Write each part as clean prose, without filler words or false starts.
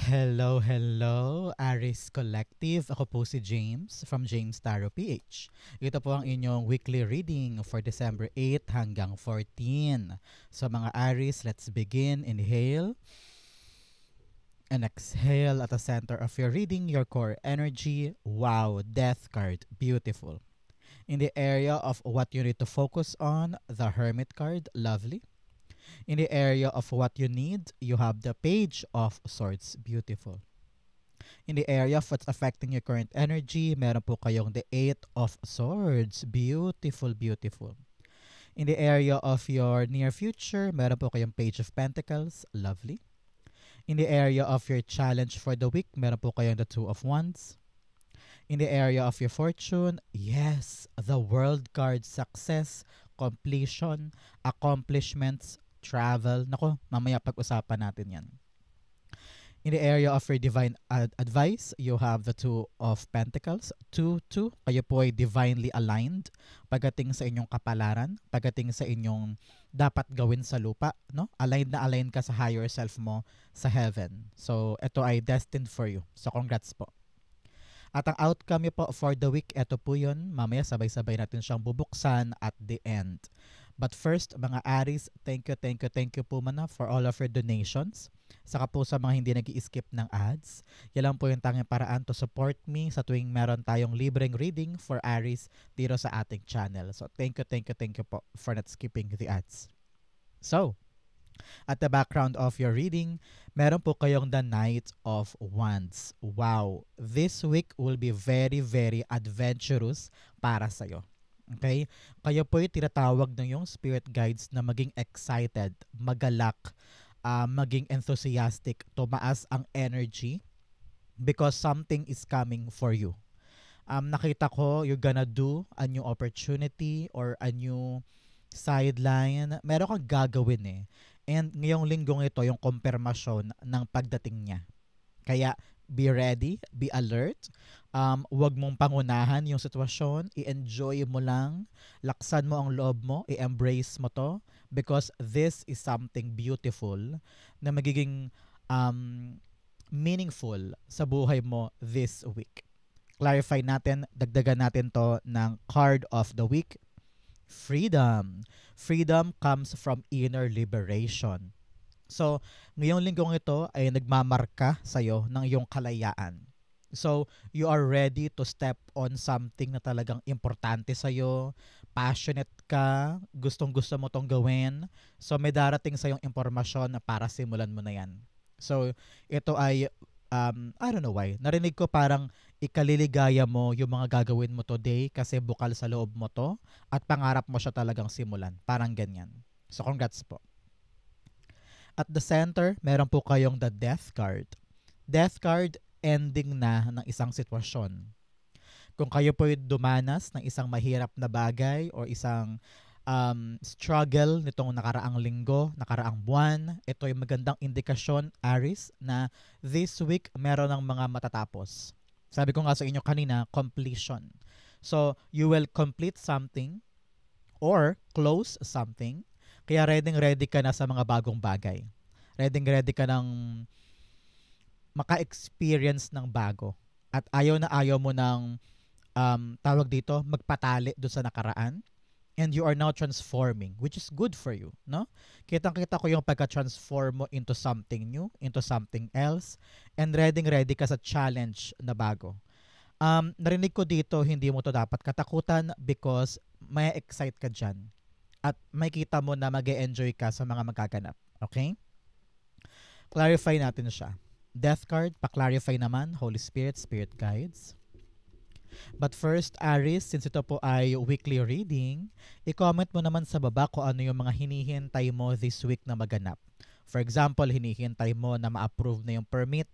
Hello, hello, Aris Collective. Ako po si James from James Tarot PH. Ito po ang inyong weekly reading for December 8 hanggang 14. So mga Aris, let's begin. Inhale and exhale at the center of your reading, your core energy. Wow, Death card. Beautiful. In the area of what you need to focus on, the Hermit card. Lovely. In the area of what you need, you have the Page of Swords. Beautiful. In the area of what's affecting your current energy, meron po kayong the Eight of Swords. Beautiful, beautiful. In the area of your near future, meron po kayong Page of Pentacles. Lovely. In the area of your challenge for the week, meron po kayong the Two of Wands. In the area of your fortune, yes, the World card. Success, completion, accomplishments, travel. Nako, mamaya pag-usapan natin yan. In the area of your divine advice, you have the Two of Pentacles. 2-2. Kayo po ay divinely aligned pagdating sa inyong kapalaran, pagdating sa inyong dapat gawin sa lupa. No? Aligned na aligned ka sa higher self mo sa heaven. So, ito ay destined for you. So, congrats po. At ang outcome niyo po for the week, ito po yun. Mamaya sabay-sabay natin siyang bubuksan at the end. But first, mga Aries, thank you po mana for all of your donations. Saka po sa mga hindi nag-i-skip ng ads. Yan lang po yung tanging paraan to support me sa tuwing meron tayong libreng reading for Aries dito sa ating channel. So thank you po for not skipping the ads. So, at the background of your reading, meron po kayong the Knight of Wands. Wow! This week will be very, very adventurous para sa'yo. Okay? Kayo po yung tinatawag ng yung spirit guides na maging excited, magalak, maging enthusiastic, tumaas ang energy because something is coming for you. Nakita ko you're gonna do a new opportunity or a new sideline. Meron kang gagawin eh. And ngayong linggong ito, yung konfirmasyon ng pagdating niya. Kaya, be ready, be alert. Huwag mong pangunahan yung sitwasyon. I-enjoy mo lang. Laksan mo ang loob mo. I-embrace mo to. Because this is something beautiful na magiging meaningful sa buhay mo this week. Clarify natin, dagdagan natin to ng card of the week. Freedom. Freedom comes from inner liberation. So, ngayong linggong ito ay nagmamarka sa'yo ng iyong kalayaan. So, you are ready to step on something na talagang importante sa'yo, passionate ka, gustong-gusto mo tong gawin. So, may darating sa'yong impormasyon na para simulan mo na yan. So, ito ay, I don't know why, narinig ko parang ikaliligaya mo yung mga gagawin mo today kasi bukal sa loob mo to at pangarap mo siya talagang simulan. Parang ganyan. So, congrats po. At the center, meron po kayong the Death card. Death card, ending na ng isang sitwasyon. Kung kayo po dumanas ng isang mahirap na bagay o isang struggle nitong nakaraang linggo, nakaraang buwan, ito ay magandang indikasyon, Aries, na this week meron ng mga matatapos. Sabi ko nga sa inyo kanina, completion. So, you will complete something or close something. Kaya ready ka na sa mga bagong bagay. Ready ka ng maka-experience ng bago. At ayaw na ayaw mo ng tawag dito, magpatali doon sa nakaraan. And you are now transforming, which is good for you, no? Kitang-kita ko yung pagka-transform mo into something new, into something else, and ready ka sa challenge na bago. Narinig ko dito, hindi mo to dapat katakutan because may excite ka dyan. At makita mo na mag-e-enjoy ka sa mga magaganap. Okay? Clarify natin siya. Death card, pa-clarify naman, Holy Spirit, Spirit Guides. But first, Aries, since ito po ay weekly reading, i-comment mo naman sa baba kung ano yung mga hinihintay mo this week na maganap. For example, hinihintay mo na ma-approve na yung permit,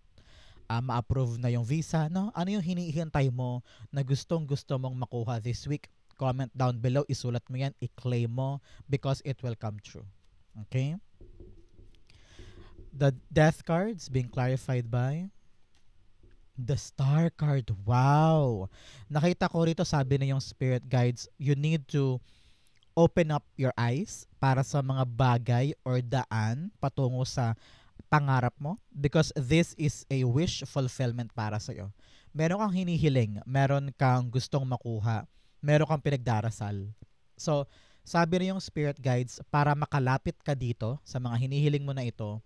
ma-approve na yung visa, no? Ano yung hinihintay mo na gustong-gusto mong makuha this week? Comment down below, isulat mo yan, i-claim mo because it will come true. Okay? The Death cards being clarified by the Star card. Wow! Nakita ko rito, sabi na yung Spirit Guides, you need to open up your eyes para sa mga bagay or daan patungo sa pangarap mo because this is a wish fulfillment para sa'yo. Meron kang hinihiling, meron kang gustong makuha, meron kang pinagdarasal. So, sabi na yung spirit guides, para makalapit ka dito sa mga hinihiling mo na ito,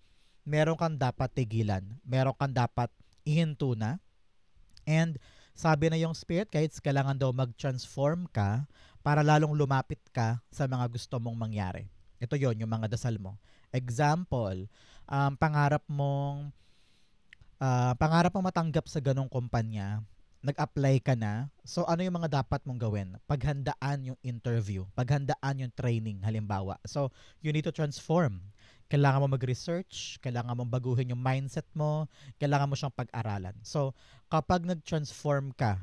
meron kang dapat tigilan, meron kang dapat ihinto na. And sabi na yung spirit guides, kailangan daw mag-transform ka para lalong lumapit ka sa mga gusto mong mangyari. Ito yon yung mga dasal mo. Example, pangarap mong matanggap sa ganong kumpanya, nag-apply ka na, so ano yung mga dapat mong gawin? Paghandaan yung interview, paghandaan yung training halimbawa. So, you need to transform. Kailangan mo mag-research, kailangan mong baguhin yung mindset mo, kailangan mo siyang pag-aralan. So, kapag nag-transform ka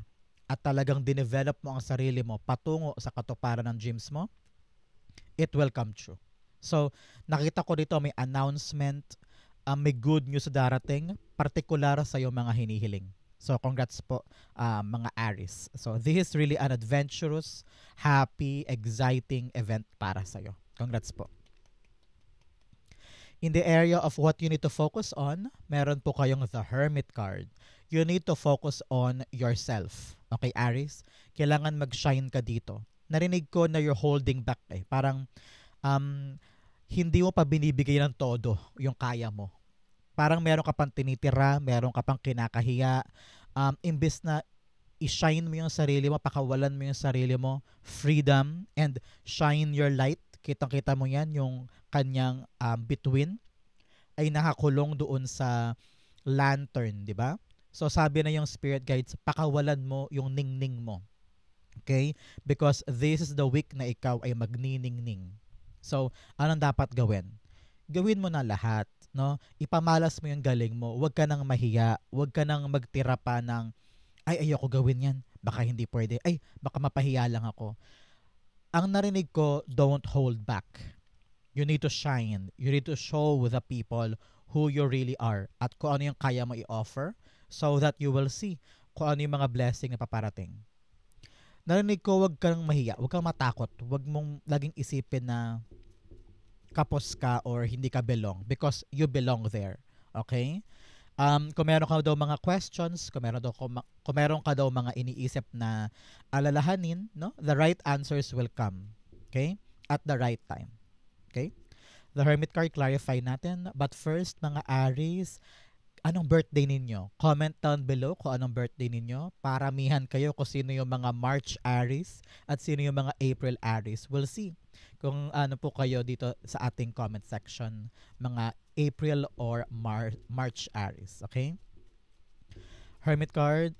at talagang dinevelop mo ang sarili mo patungo sa katuparan ng dreams mo, it will come true. So, nakita ko dito may announcement, may good news darating, partikular sa yung mga hinihiling. So, congrats po mga Aries. So, this is really an adventurous, happy, exciting event para sa'yo. Congrats po. In the area of what you need to focus on, meron po kayong the Hermit card. You need to focus on yourself. Okay, Aries? Kailangan mag-shine ka dito. Narinig ko na you're holding back eh. Parang hindi mo pa binibigay ng todo yung kaya mo. Parang meron ka pang tinitira, meron ka pang kinakahiya. Imbes na i-shine mo yung sarili mo, pakawalan mo yung sarili mo, freedom and shine your light. Kitang-kita mo yan, yung kanyang bituin ay nakakulong doon sa lantern, di ba? So sabi na yung spirit guides, pakawalan mo yung ningning mo. Okay? Because this is the week na ikaw ay magniningning. So, anong dapat gawin? Gawin mo na lahat, no? Ipamalas mo yung galing mo. Huwag ka nang mahiya. Huwag ka nang magtira pa ng, ay, ayoko gawin yan. Baka hindi pwede. Ay, baka mapahiya lang ako. Ang narinig ko, don't hold back. You need to shine. You need to show the people who you really are at kung ano yung kaya mo i-offer so that you will see kung ano yung mga blessing na paparating. Narinig ko, huwag kang mahiya. Huwag kang matakot. Huwag mong laging isipin na kapos ka or hindi ka belong because you belong there. Okay? Kung meron ka daw mga questions, kung meron ka daw mga iniisip na alalahanin, no? The right answers will come. Okay? At the right time. Okay? The Hermit card, clarify natin. But first, mga Aries, anong birthday ninyo? Comment down below kung anong birthday ninyo. Paramihan kayo kung sino yung mga March Aries at sino yung mga April Aries. We'll see kung ano po kayo dito sa ating comment section, mga April or March Aries. Okay? Hermit card.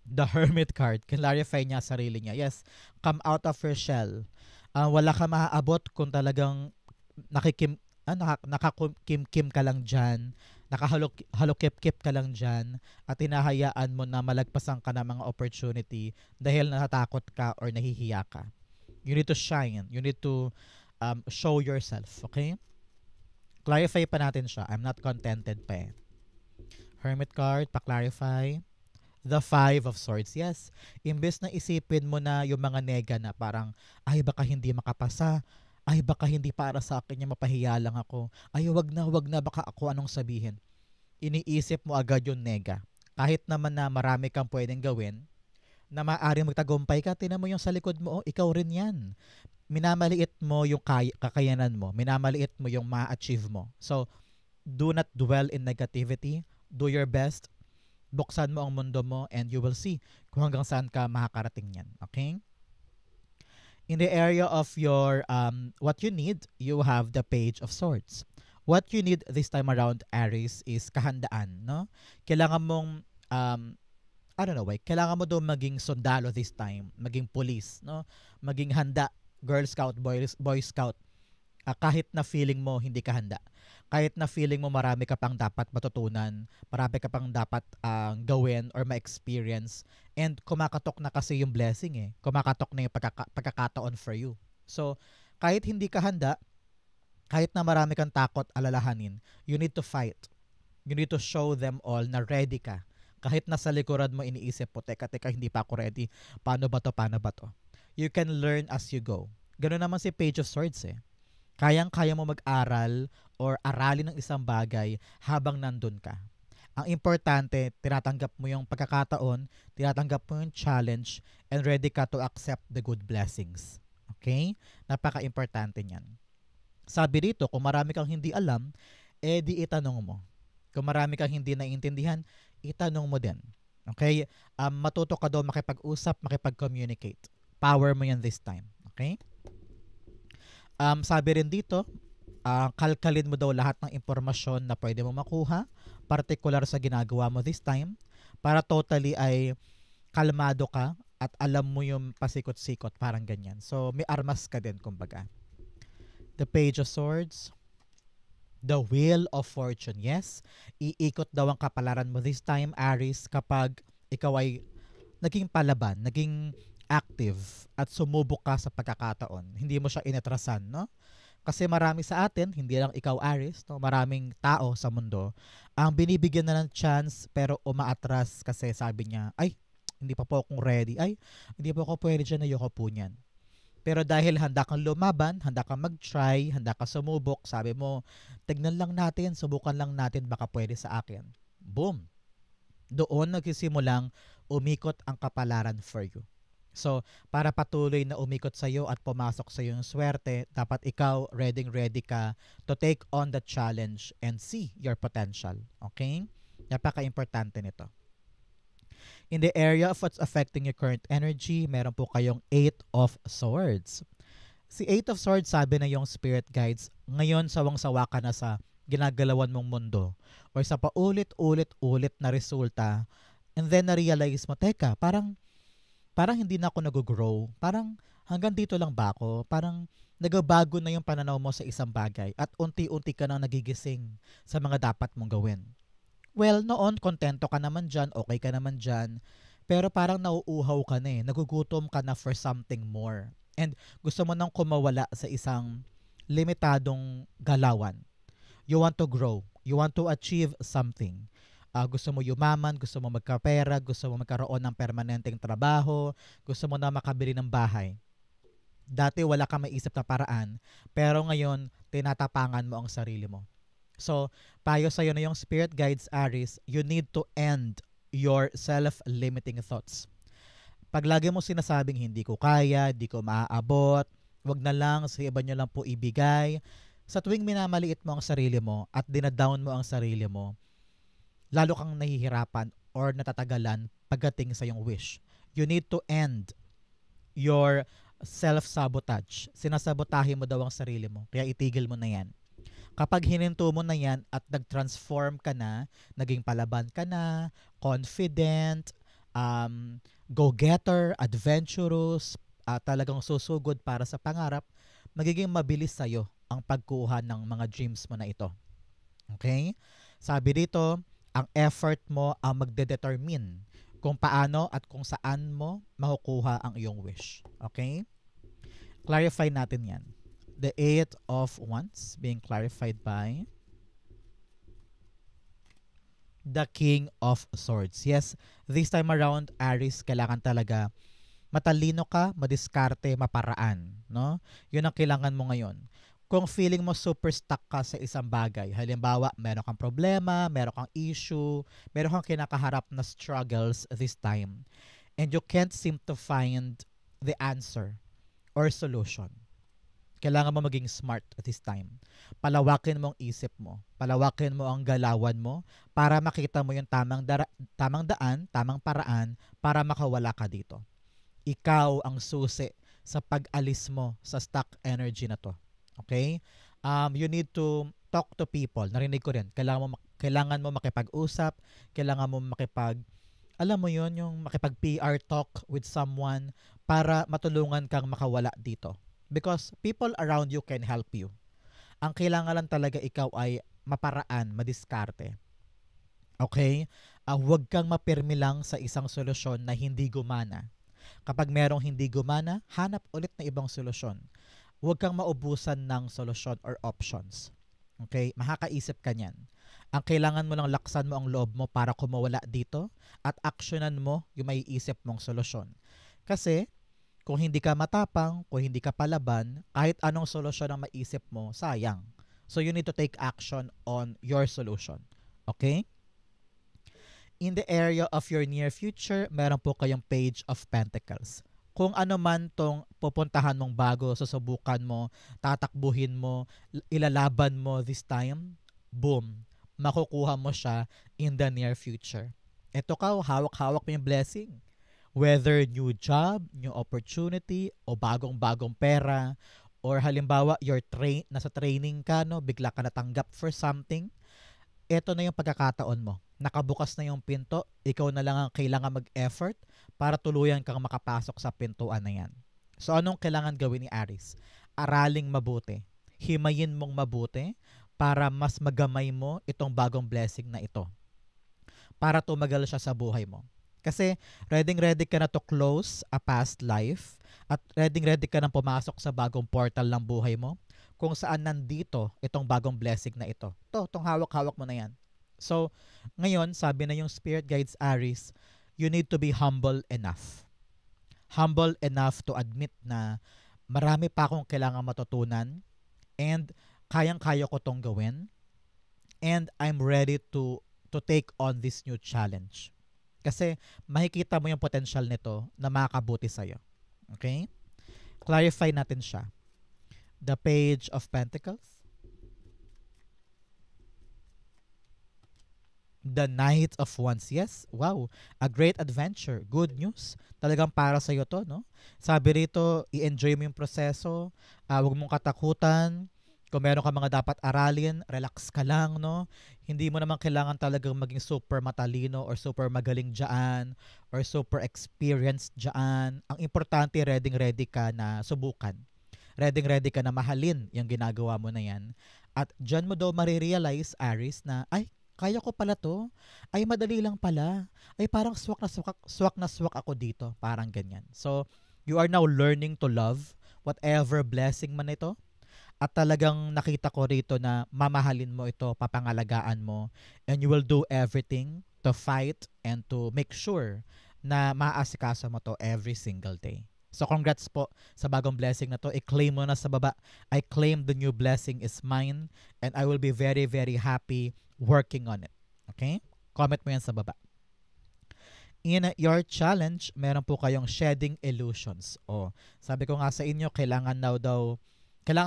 The Hermit card. Clarify niya sarili niya. Yes, come out of your shell. Wala ka maaabot kung talagang nakakimkim ka lang dyan, nakahalukip-kip ka lang dyan, at hinahayaan mo na malagpasan ka ng mga opportunity dahil natatakot ka or nahihiya ka. You need to shine. You need to show yourself. Okay? Clarify pa natin siya. I'm not contented pa eh. Hermit card, pa-clarify. The Five of Swords. Yes. Imbes na isipin mo na yung mga nega na parang, ay baka hindi makapasa. Ay baka hindi para sa akin yung mapahiya lang ako. Ay wag na baka ako anong sabihin. Iniisip mo agad yung nega. Kahit naman na marami kang pwedeng gawin, na maaaring magtagumpay ka, tinan mo yung sa likod mo, ikaw rin yan. Minamaliit mo yung kakayanan mo. Minamaliit mo yung ma-achieve mo. So, do not dwell in negativity. Do your best. Buksan mo ang mundo mo and you will see kung hanggang saan ka makakarating yan. Okay? In the area of your, what you need, you have the Page of Swords. What you need this time around, Aries, is kahandaan. No? Kailangan mong, I don't know why, kailangan mo daw maging sundalo this time, maging police, no? Maging handa, Girl Scout, Boy Scout, kahit na feeling mo hindi ka handa. Kahit na feeling mo marami ka pang dapat matutunan, marami ka pang dapat gawin or ma-experience, and kumakatok na kasi yung blessing eh. Kumakatok na yung pagkakataon for you. So, kahit hindi ka handa, kahit na marami kang takot alalahanin, you need to fight. You need to show them all na ready ka. Kahit nasa likuran mo iniisip po, teka, hindi pa ako ready. Paano ba to? You can learn as you go. Ganun naman si Page of Swords eh. Kayang-kaya mo mag-aral or aralin ng isang bagay habang nandun ka. Ang importante, tinatanggap mo yung pagkakataon, tinatanggap mo yung challenge, and ready ka to accept the good blessings. Okay? Napaka-importante niyan. Sabi dito, kung marami kang hindi alam, di itanong mo. Kung marami kang hindi naiintindihan, itanong mo din. Okay? Matuto ka daw makipag-usap, makipag-communicate. Power mo yan this time. Okay? Sabi rin dito, kalkalin mo daw lahat ng impormasyon na pwede mo makuha, particular sa ginagawa mo this time, para totally ay kalmado ka at alam mo yung pasikot-sikot, parang ganyan. So, may armas ka din, kumbaga. The Page of Swords, the Wheel of Fortune. Yes, iikot daw ang kapalaran mo this time, Aries, kapag ikaw ay naging palaban, naging active at sumubok ka sa pagkakataon. Hindi mo siya inatrasan, no? Kasi marami sa atin, hindi lang ikaw Aries, no? Maraming tao sa mundo ang binibigyan na ng chance pero umaatras kasi sabi niya, ay, hindi pa po akong ready. Ay, hindi pa ako pwede dyan, ayoko po niyan. Pero dahil handa kang lumaban, handa kang mag-try, handa kang sumubok, sabi mo, tignan lang natin, subukan lang natin, baka pwede sa akin. Boom! Doon nagsisimulang umikot ang kapalaran for you. So, para patuloy na umikot sa iyo at pumasok sa iyo yung swerte, dapat ikaw ready ka to take on the challenge and see your potential. Okay? Napaka-importante nito. In the area of what's affecting your current energy, meron po kayong 8 of Swords. Si 8 of Swords, sabi na yung spirit guides, ngayon sawang-sawa ka na sa ginagalawan mong mundo or sa paulit-ulit-ulit na resulta, and then na-realize mo, teka, parang hindi na ako nag-grow. Parang hanggang dito lang ba ako? Parang nagabago na yung pananaw mo sa isang bagay at unti-unti ka nang nagigising sa mga dapat mong gawin. Well, noon, kontento ka naman dyan, okay ka naman dyan, pero parang nauuhaw ka na eh. Nagugutom ka na for something more. And gusto mo nang kumawala sa isang limitadong galawan. You want to grow. You want to achieve something. Gusto mo yumaman, gusto mo magkapera, gusto mo magkaroon ng permanenteng trabaho, gusto mo na makabili ng bahay. Dati wala ka maisip na paraan, pero ngayon, tinatapangan mo ang sarili mo. So, payo sa'yo na yung spirit guides, Aries, you need to end your self-limiting thoughts. Pag lagi mo sinasabing hindi ko kaya, hindi ko maaabot, wag na lang, sa iba nyo lang po ibigay. Sa tuwing minamaliit mo ang sarili mo at dinadown mo ang sarili mo, lalo kang nahihirapan or natatagalan pagdating sa iyong wish. You need to end your self-sabotage. Sinasabotahe mo daw ang sarili mo, kaya itigil mo na yan. Kapag hininto mo na yan at nag-transform ka na, naging palaban ka na, confident, go-getter, adventurous, talagang susugod para sa pangarap, magiging mabilis sa'yo ang pagkuha ng mga dreams mo na ito. Okay? Sabi dito, ang effort mo ang magdedetermine kung paano at kung saan mo makukuha ang iyong wish. Okay? Clarify natin yan. The 8 of Wands being clarified by the King of Swords. Yes, this time around, Aries, kailangan talaga matalino ka, madiskarte, maparaan. No? Yun ang kailangan mo ngayon. Kung feeling mo super stuck ka sa isang bagay, halimbawa, meron kang problema, meron kang issue, meron kang kinakaharap na struggles this time, and you can't seem to find the answer or solution, kailangan mo maging smart at this time. Palawakin mo ang isip mo. Palawakin mo ang galawan mo para makita mo yung tamang daan, tamang paraan para makawala ka dito. Ikaw ang susi sa pag-alis mo sa stuck energy na to. Okay? You need to talk to people. Narinig ko rin. Kailangan mo makipag-usap. Kailangan mo alam mo yon, yung makipag-PR talk with someone para matulungan kang makawala dito. Because people around you can help you. Ang kailangan lang talaga ikaw ay maparaan, madiskarte. Okay? Huwag kang mapirmi lang sa isang solusyon na hindi gumana. Kapag merong hindi gumana, hanap ulit na ibang solusyon. Huwag kang maubusan ng solusyon or options. Okay? Makakaisip ka niyan. Ang kailangan mo lang, laksan mo ang loob mo para kumawala dito at aksyonan mo yung maiisip mong solusyon. Kasi, Kung hindi ka matapang, kung hindi ka palaban, kahit anong solusyon ang maisip mo, sayang. So you need to take action on your solution. Okay? In the area of your near future, meron po kayong Page of Pentacles. Kung ano man tong pupuntahan mong bago, susubukan mo, tatakbuhin mo, ilalaban mo this time, boom, makukuha mo siya in the near future. Ito ka, hawak-hawak mo yung blessing. Whether new job, new opportunity, o bagong-bagong pera, or halimbawa, nasa training ka, no, bigla ka natanggap for something, eto na yung pagkakataon mo. Nakabukas na yung pinto, ikaw na lang ang kailangan mag-effort para tuluyan kang makapasok sa pintuan na yan. So anong kailangan gawin ni Aries? Araling mabuti. Himayin mong mabuti para mas magamay mo itong bagong blessing na ito. Para tumagal siya sa buhay mo. Kasi ready ka na to close a past life at ready ka na pumasok sa bagong portal ng buhay mo kung saan nandito itong bagong blessing na ito. Itong hawak-hawak mo na yan. So, ngayon, sabi na yung Spirit Guides Aries, you need to be humble enough. Humble enough to admit na marami pa akong kailangan matutunan and kayang-kaya ko tong gawin and I'm ready to take on this new challenge. Kasi makikita mo yung potential nito na makakabuti sa'yo. Okay? Clarify natin siya. The Page of Pentacles, the Knight of Wands. Yes, wow, a great adventure, good news. Talagang para sa iyo to, no? Sabi rito, i-enjoy mo yung proseso, huwag mong katakutan. Kung meron ka mga dapat aralin, relax ka lang, no? Hindi mo naman kailangan talagang maging super matalino or super magaling dyan or super experienced dyan. Ang importante, ready ka na subukan. Ready ka na mahalin yung ginagawa mo na yan. At dyan mo daw marirealize, Aries, na ay, kaya ko pala to. Ay, madali lang pala. Ay, parang swak na swak ako dito. Parang ganyan. So, you are now learning to love whatever blessing man ito. At talagang nakita ko rito na mamahalin mo ito, papangalagaan mo, and you will do everything to fight and to make sure na maaasikaso mo to every single day. So congrats po sa bagong blessing na to. I-claim mo na sa baba. I claim the new blessing is mine and I will be very, very happy working on it. Okay? Comment mo yan sa baba. In your challenge, meron po kayong shedding illusions. Sabi ko nga sa inyo, kailangan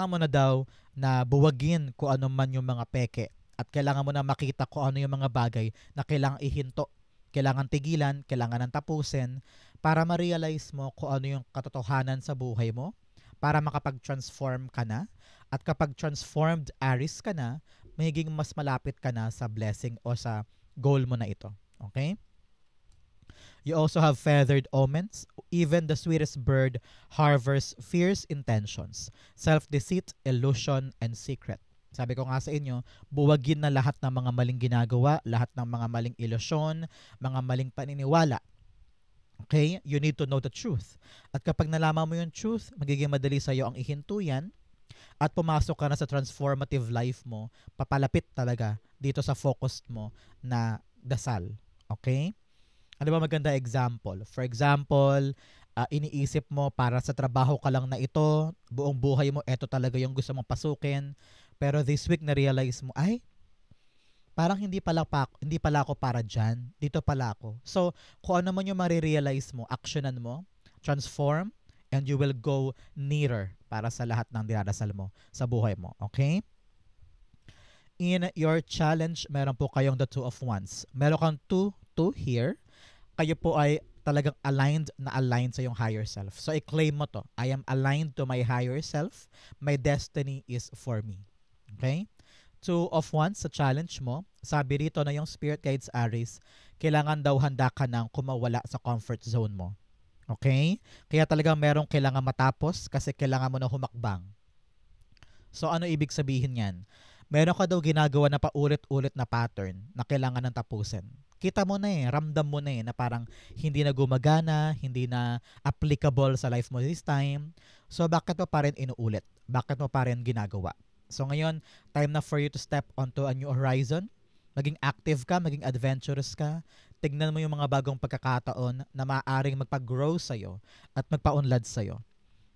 mo na daw na buwagin kung ano man yung mga peke at kailangan mo na makita kung ano yung mga bagay na kailangan ihinto, kailangan tigilan, kailangan nang tapusin para ma-realize mo kung ano yung katotohanan sa buhay mo, para makapag-transform ka na, at kapag transformed Aries ka na, magiging mas malapit ka na sa blessing o sa goal mo na ito. Okay? You also have feathered omens. Even the sweetest bird harbors fierce intentions, self-deceit, illusion, and secret. Sabi ko nga sa inyo, buwagin na lahat ng mga maling ginagawa, lahat ng mga maling ilusyon, mga maling paniniwala. Okay? You need to know the truth. At kapag nalaman mo yung truth, magiging madali sa iyo ang ihinto yan at pumasok ka na sa transformative life mo, papalapit talaga dito sa focus mo na dasal. Okay? Ano ba maganda example? For example, iniisip mo para sa trabaho ka lang na ito, buong buhay mo, ito talaga yung gusto mong pasukin. Pero this week na-realize mo, ay, parang hindi pala ako para dyan. Dito pala ako. So, kung ano man yung marirealize mo, actionan mo, transform, and you will go nearer para sa lahat ng dinadasal mo sa buhay mo. Okay? In your challenge, meron po kayong the Two of Wands. Meron kang two here. Kayo po ay talagang aligned sa yung higher self. So, i-claim mo to. I am aligned to my higher self. My destiny is for me. Okay? Two of Wands sa challenge mo, sabi rito na yung Spirit Guides Aries, kailangan daw handa ka ng kumawala sa comfort zone mo. Okay? Kaya talagang merong kailangan matapos kasi kailangan mo na humakbang. So ano ibig sabihin yan? Meron ka daw ginagawa na paulit-ulit na pattern na kailangan ng tapusin. Kita mo na ramdam mo na na parang hindi na gumagana, hindi na applicable sa life mo this time. So bakit mo pa rin inuulit? Bakit mo pa rin ginagawa? So ngayon, time na for you to step onto a new horizon. Maging active ka, maging adventurous ka. tignan mo yung mga bagong pagkakataon na maaaring magpag-grow sa'yo at magpaunlad sa'yo.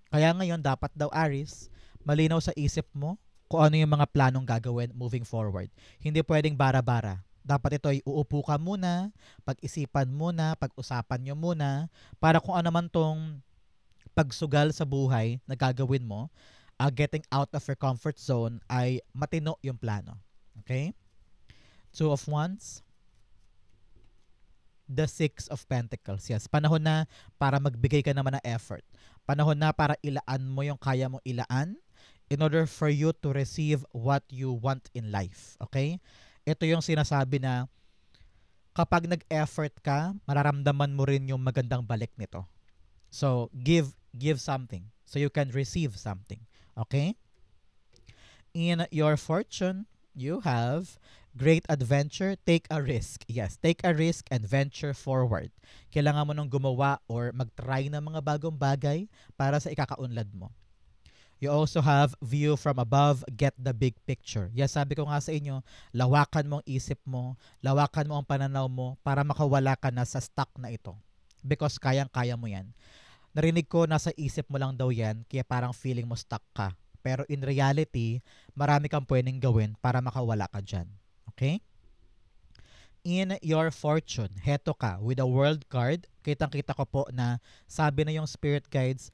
Kaya ngayon, dapat daw, Aris, malinaw sa isip mo kung ano yung mga planong gagawin moving forward. Hindi pwedeng bara-bara. Dapat ito ay uupo ka muna, pag-isipan muna, pag-usapan nyo muna, para kung ano man tong pagsugal sa buhay na gagawin mo, getting out of your comfort zone, ay matino yung plano. Okay? Two of Wands, the Six of Pentacles. Yes, panahon na para magbigay ka naman ng effort. Panahon na para ilaan mo yung kaya mong ilaan in order for you to receive what you want in life. Okay? Ito yung sinasabi na kapag nag-effort ka, mararamdaman mo rin yung magandang balik nito. So, give something so you can receive something. Okay? In your fortune, you have great adventure, take a risk. Yes, take a risk and venture forward. Kailangan mo nang gumawa or mag-try ng mga bagong bagay para sa ikakaunlad mo. You also have view from above, get the big picture. Yes, sabi ko nga sa inyo, lawakan mo ang isip mo, lawakan mo ang pananaw mo para makawala ka na sa stuck na ito. Because kayang-kaya mo yan. Narinig ko, nasa isip mo lang daw yan, kaya parang feeling mo stuck ka. Pero in reality, marami kang pwedeng gawin para makawala ka dyan. Okay? In your fortune, heto ka, with a world card, kitang-kita ko po na sabi na yung spirit guides,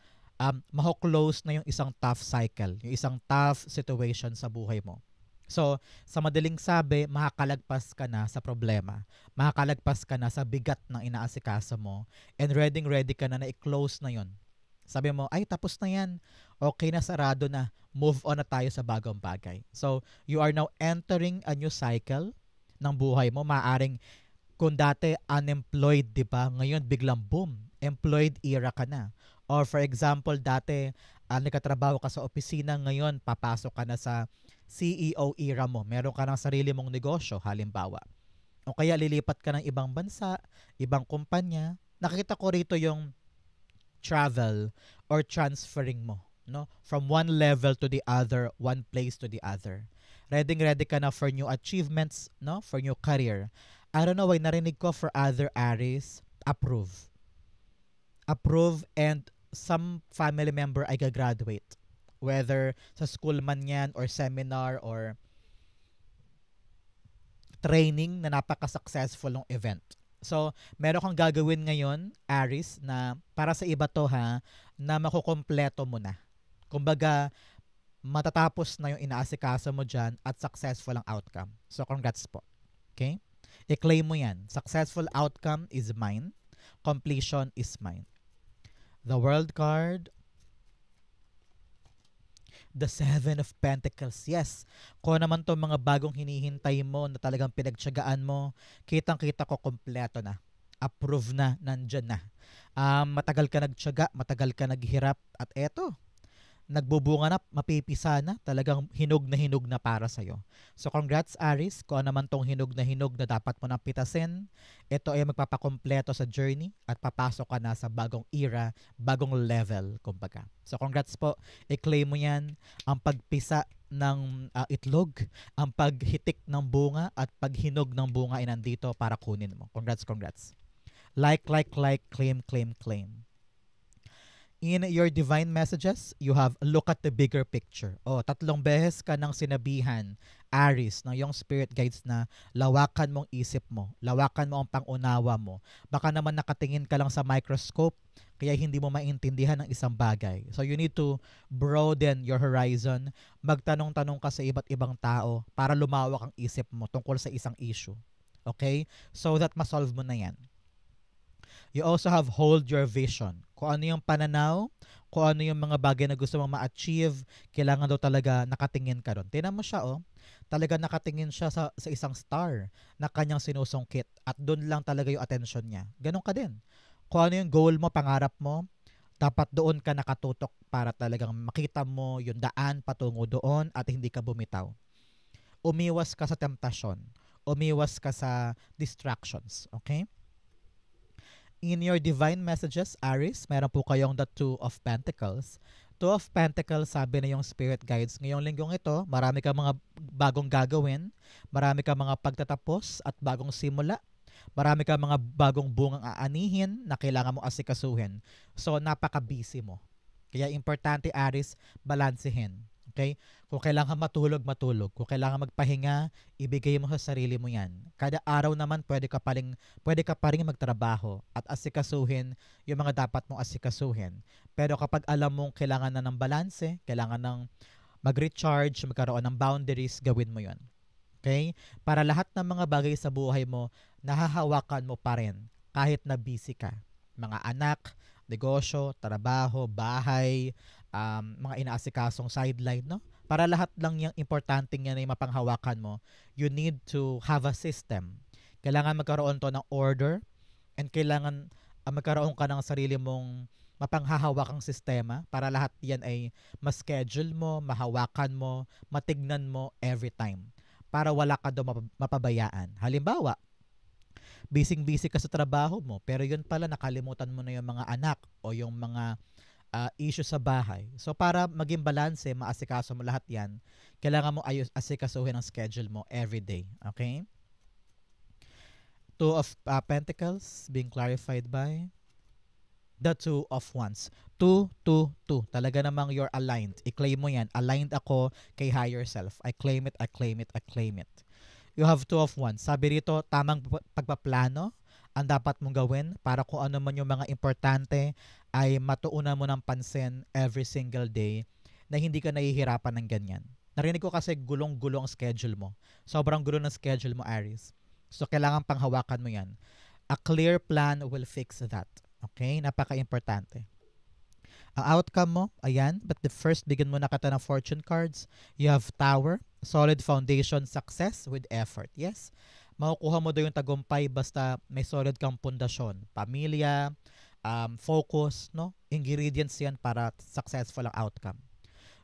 maho-close na yung isang tough cycle, yung isang tough situation sa buhay mo. So, sa madaling sabi, makakalagpas ka na sa problema. Makakalagpas ka na sa bigat ng inaasikaso mo. And ready ka na i-close na yon. Sabi mo, ay tapos na yan. Okay na, sarado na. Move on na tayo sa bagong bagay. So, you are now entering a new cycle ng buhay mo. Maaring kung dati unemployed, di ba? Ngayon biglang boom, employed era ka na. Or for example, dati nagkatrabaho ka sa opisina, ngayon papasok ka na sa CEO era mo. Meron ka ng sarili mong negosyo, halimbawa. O kaya lilipat ka ng ibang bansa, ibang kumpanya. Nakita ko rito yung travel or transferring mo, no? From one level to the other, one place to the other. Ready ka na for new achievements, no? For new career. I don't know why narinig ko for other Aries, approve. Approve, and some family member ay gagraduate. Whether sa school man yan or seminar or training na napaka-successful ng event. So, meron kang gagawin ngayon, Aries, na para sa iba to ha, na makukompleto mo na. Kumbaga, matatapos na yung inaasikaso mo dyan at successful ang outcome. So, congrats po. Okay? I-claim mo yan. Successful outcome is mine. Completion is mine. The World card. The Seven of Pentacles. Yes. Kung naman to mga bagong hinihintay mo na talagang pinagtiyagaan mo, kitang-kita ko kompleto na. Approve na, nandyan na. Matagal ka nagtiyaga, matagal ka naghirap, at eto, nagbubunga na, mapipisa na, talagang hinog na para sa'yo. So congrats Aries, kung naman tong hinog na dapat mo nang pitasin, ito ay magpapakompleto sa journey at papasok ka na sa bagong era, bagong level, kumbaga. So congrats po, i-claim mo yan, ang pagpisa ng itlog, ang paghitik ng bunga at paghinog ng bunga ay nandito para kunin mo. Congrats. Like, claim. In your divine messages, you have look at the bigger picture. O, 3 beses ka nang sinabihan, Aries, ng yung spirit guides na lawakan mong isip mo, lawakan mo ang pangunawa mo. Baka naman nakatingin ka lang sa microscope, kaya hindi mo maintindihan ang isang bagay. So you need to broaden your horizon, magtanong-tanong ka sa iba't ibang tao para lumawak ang isip mo tungkol sa isang issue. Okay? So that masolve mo na yan. You also have hold your vision. Kung ano yung pananaw, kung ano yung mga bagay na gusto mong ma-achieve, kailangan daw talaga nakatingin ka doon. Tingnan mo siya, oh. Talaga nakatingin siya sa isang star na kanyang sinusungkit at doon lang talaga yung attention niya. Ganon ka din. Kung ano yung goal mo, pangarap mo, dapat doon ka nakatutok para talagang makita mo yung daan patungo doon at hindi ka bumitaw. Umiwas ka sa temptasyon. Umiwas ka sa distractions. Okay? In your divine messages, Aries, meron po kayong the Two of Pentacles. Two of Pentacles, sabi na yung spirit guides. Ngayong linggong ito, marami ka mga bagong gagawin, marami ka mga pagtatapos at bagong simula, Marami kang mga bagong bungang aanihin na kailangan mo asikasuhin. So, napaka-busy mo. Kaya importante, Aris, balansehin. Okay? Kung kailangan matulog, matulog. Kung kailangan magpahinga, ibigay mo sa sarili mo yan. Kada araw naman, pwede ka pa rin magtrabaho at asikasuhin yung mga dapat mong asikasuhin. Pero kapag alam mong kailangan na ng balanse, kailangan ng mag-recharge, magkaroon ng boundaries, gawin mo yon. Okay? Para lahat ng mga bagay sa buhay mo, nahahawakan mo pa rin kahit na busy ka. Mga anak, negosyo, trabaho, bahay, mga inaasikasong sideline, no? Para lahat lang yung importante yan ay mapanghawakan mo, you need to have a system. Kailangan magkaroon to ng order and kailangan magkaroon ka ng sarili mong mapanghahawakang sistema para lahat yan ay ma-schedule mo, mahawakan mo, matignan mo every time para wala ka daw mapabayaan. Halimbawa, busy-busy ka sa trabaho mo, pero yun pala nakalimutan mo na yung mga anak o yung mga issue sa bahay. So para maging balanse, maasikaso mo lahat yan, kailangan mo asikasuhin ang schedule mo every day. Okay? Two of Pentacles being clarified by the Two of Wands. Two, two, two. Talaga namang you're aligned. I-claim mo yan. Aligned ako kay higher self. I claim it, I claim it, I claim it. You have Two of Wands. Sabi rito, tamang pagpaplano ang dapat mong gawin para kung ano man yung mga importante ay matuunan mo ng pansin every single day na hindi ka nahihirapan ng ganyan. Narinig ko kasi gulong-gulong ang schedule mo. Sobrang gulo ng schedule mo, Aries. So, kailangan panghawakan mo yan. A clear plan will fix that. Okay? Napaka-importante. Ang outcome mo, ayan, but the first, bigyan mo na kita ng fortune cards. You have Tower, solid foundation, success with effort. Yes? Makukuha mo daw yung tagumpay basta may solid kang pundasyon. Pamilya, focus, no? Ingredients yan para successful ang outcome.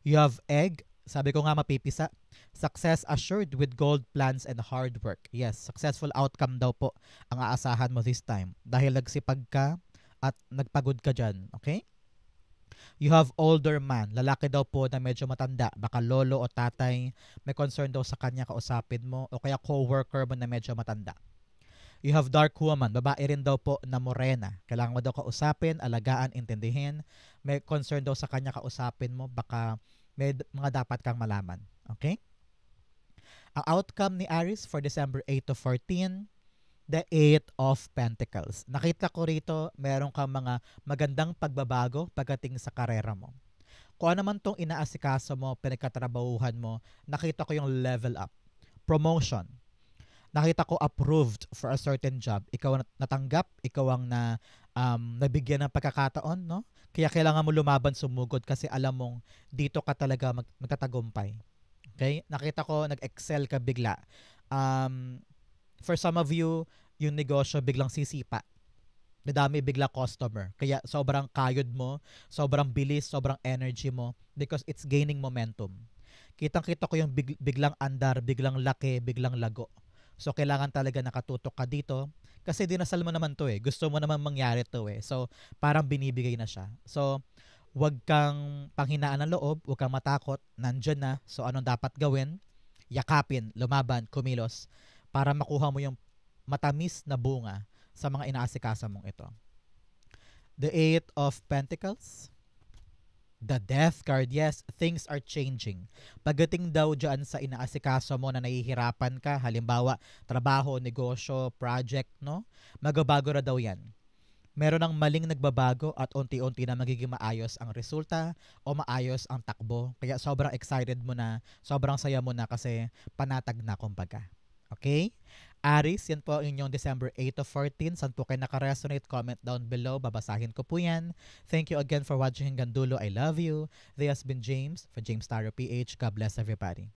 You have Egg, sabi ko nga mapipisa. Success assured with gold plans and hard work. Yes, successful outcome daw po ang aasahan mo this time. Dahil nagsipag ka at nagpagod ka dyan. Okay? You have older man. Lalaki daw po na medyo matanda. Baka lolo o tatay. May concern daw sa kanya, kausapin mo. O kaya co-worker mo na medyo matanda. You have dark woman. Babae rin daw po na morena. Kailangan mo daw kausapin, alagaan, intindihin. May concern daw sa kanya, kausapin mo. Baka may mga dapat kang malaman. Okay? Ang outcome ni Aries for December 8 to 14, the Eight of Pentacles. Nakita ko rito, meron kang mga magandang pagbabago pagdating sa karera mo. Kung ano man tong inaasikaso mo, pinagkatrabahuhan mo, nakita ko yung level up. Promotion. Nakita ko approved for a certain job. Ikaw natanggap, ikaw ang nabigyan ng pagkakataon, no? Kaya kailangan mo lumaban, sumugod kasi alam mong dito ka talaga magtatagumpay. Okay? Nakita ko nag-excel ka bigla. For some of you, yung negosyo biglang sisipa. Madami bigla customer. Kaya sobrang kayod mo, sobrang bilis, sobrang energy mo because it's gaining momentum. Kitang-kita ko yung biglang andar, biglang laki, biglang lago. So, kailangan talaga nakatutok ka dito kasi dinasal mo naman to eh. Gusto mo naman mangyari to eh. So, parang binibigay na siya. So, wag kang panghinaan ng loob, wag kang matakot, nandyan na. So, anong dapat gawin? Yakapin, lumaban, kumilos para makuha mo yung matamis na bunga sa mga inaasikasa mong ito. The Eight of Pentacles. The Death card, yes, things are changing. Pagdating daw dyan sa inaasikaso mo na nahihirapan ka, halimbawa, trabaho, negosyo, project, no? Magbabago na daw yan. Meron ng maling nagbabago at unti-unti na magiging maayos ang resulta o maayos ang takbo. Kaya sobrang excited mo na, sobrang saya mo na kasi panatag na kumbaga. Okay? Aries, yan po ang inyong December 8 to 14. Saan po kayo nakaresonate? Comment down below. Babasahin ko po yan. Thank you again for watching hanggang dulo. I love you. This has been James for James Tarot PH. God bless everybody.